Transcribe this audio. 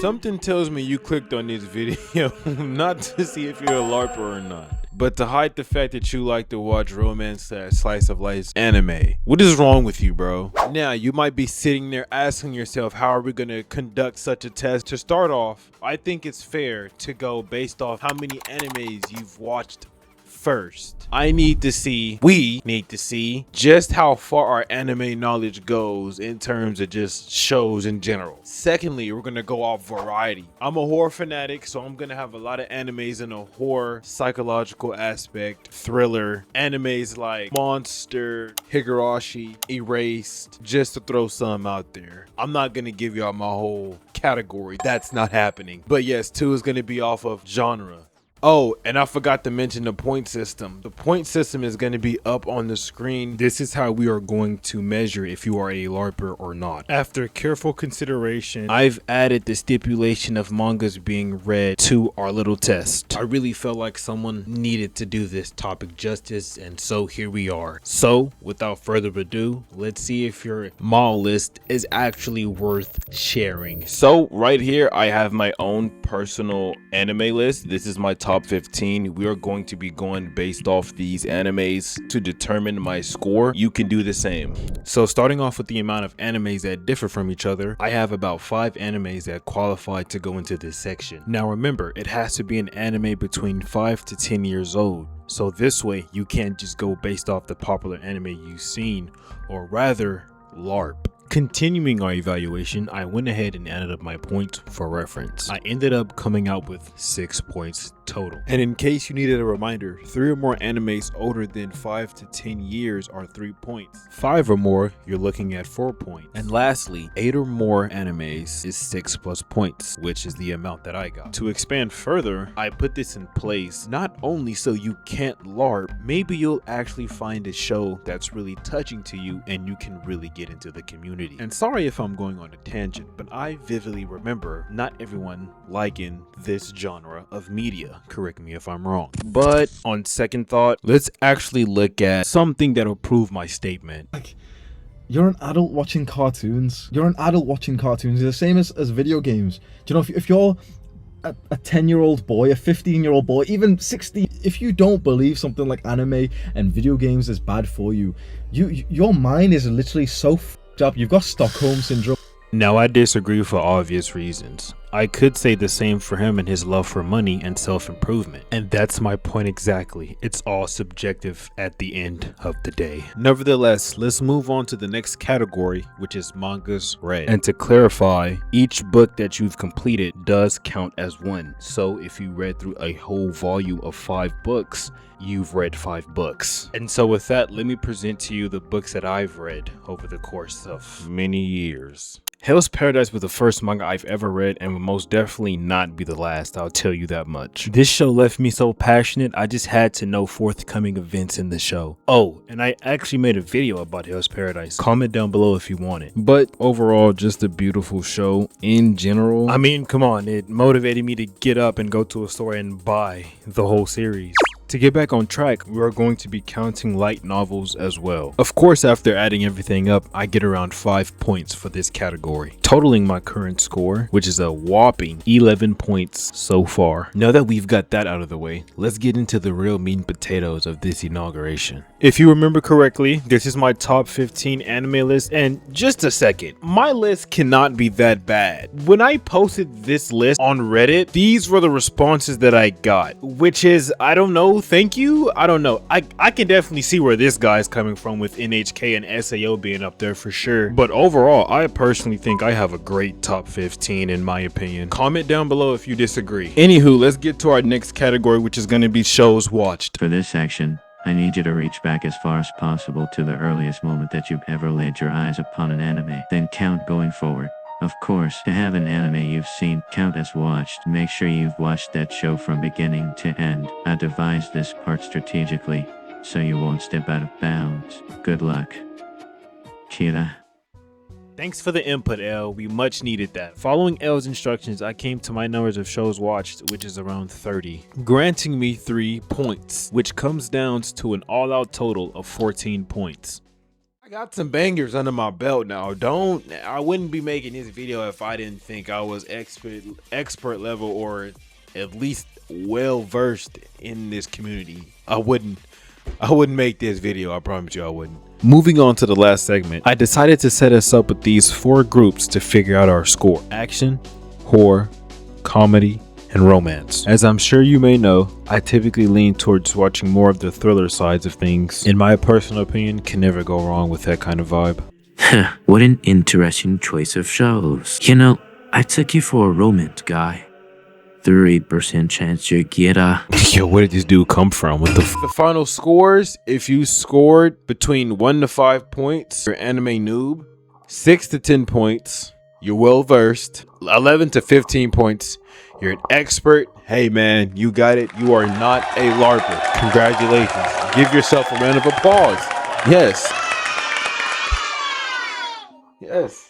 Something tells me you clicked on this video not to see if you're a LARPer or not, but to hide the fact that you like to watch romance / slice of life anime. What is wrong with you, bro? Now, you might be sitting there asking yourself, how are we gonna conduct such a test? To start off, I think it's fair to go based off how many animes you've watched first. We need to see just how far our anime knowledge goes in terms of just shows in general. Secondly, we're gonna go off variety. I'm a horror fanatic, so I'm gonna have a lot of animes in a horror, psychological aspect, thriller, animes like Monster, Higurashi, Erased, just to throw some out there. I'm not gonna give y'all my whole category. That's not happening. But yes, 2 is gonna be off of genre. Oh, and I forgot to mention the point system. The point system is going to be up on the screen. This is how we are going to measure if you are a LARPer or not. After careful consideration, I've added the stipulation of mangas being read to our little test. I really felt like someone needed to do this topic justice, and so here we are. So, without further ado, let's see if your mall list is actually worth sharing. So, right here, I have my own personal anime list. This is my top 15. We are going to be going based off these animes to determine my score. You can do the same. So starting off with the amount of animes that differ from each other, I have about 5 animes that qualify to go into this section. Now remember, it has to be an anime between 5 to 10 years old. So this way you can't just go based off the popular anime you've seen, or rather LARP. Continuing our evaluation, I went ahead and added up my points for reference. I ended up coming out with 6 points total. And in case you needed a reminder, 3 or more animes older than 5 to 10 years are 3 points. 5 or more, you're looking at 4 points. And lastly, 8 or more animes is 6 plus points, which is the amount that I got. To expand further, I put this in place not only so you can't LARP, maybe you'll actually find a show that's really touching to you and you can really get into the community. And sorry if I'm going on a tangent, but I vividly remember not everyone liking this genre of media. Correct me if I'm wrong. But on second thought, let's actually look at something that'll prove my statement. Like, you're an adult watching cartoons. You're an adult watching cartoons. It's the same as video games. Do you know, if you're a 10-year-old boy, a 15-year-old boy, even 60, if you don't believe something like anime and video games is bad for you, your mind is literally so f***ed up. You've got Stockholm syndrome. Now I disagree for obvious reasons. I could say the same for him and his love for money and self-improvement. And that's my point exactly. It's all subjective at the end of the day. Nevertheless, let's move on to the next category, which is mangas read. And to clarify, each book that you've completed does count as one. So if you read through a whole volume of 5 books, you've read 5 books. And so with that, let me present to you the books that I've read over the course of many years. Hell's Paradise was the first manga I've ever read and will most definitely not be the last, I'll tell you that much. This show left me so passionate, I just had to know forthcoming events in the show. Oh, and I actually made a video about Hell's Paradise. Comment down below if you want it. But overall, just a beautiful show in general. I mean, come on, it motivated me to get up and go to a store and buy the whole series. To get back on track, we are going to be counting light novels as well. Of course, after adding everything up, I get around 5 points for this category, totaling my current score, which is a whopping 11 points so far. Now that we've got that out of the way, let's get into the real meat and potatoes of this inauguration. If you remember correctly, this is my top 15 anime list, and just a second, my list cannot be that bad. When I posted this list on Reddit, these were the responses that I got, which is, I don't know, thank you. I don't know. I can definitely see where this guy's coming from with NHK and SAO being up there for sure. But overall, I personally think I have a great top 15 in my opinion. Comment down below if you disagree. Anywho, let's get to our next category, which is going to be shows watched. For this section, I need you to reach back as far as possible to the earliest moment that you've ever laid your eyes upon an anime, then count going forward. Of course, to have an anime you've seen count as watched, make sure you've watched that show from beginning to end. I devised this part strategically, so you won't step out of bounds. Good luck. Kira. Thanks for the input, L. We much needed that. Following L's instructions, I came to my numbers of shows watched, which is around 30, granting me 3 points, which comes down to an all-out total of 14 points. I got some bangers under my belt now. I wouldn't be making this video if I didn't think I was expert level or at least well versed in this community. I wouldn't make this video. I promise you I wouldn't. Moving on to the last segment, I decided to set us up with these 4 groups to figure out our score: action, horror, comedy, and romance. As I'm sure you may know, I typically lean towards watching more of the thriller sides of things. In my personal opinion, can never go wrong with that kind of vibe. What an interesting choice of shows. You know, I took you for a romance guy. 3% chance you get a... Yo, where did this dude come from? What the final scores, if you scored between 1 to 5 points, you're anime noob. 6 to 10 points, you're well versed. 11 to 15 points, you're an expert. Hey man, you got it. You are not a LARPer. Congratulations. Give yourself a round of applause. Yes. Yes.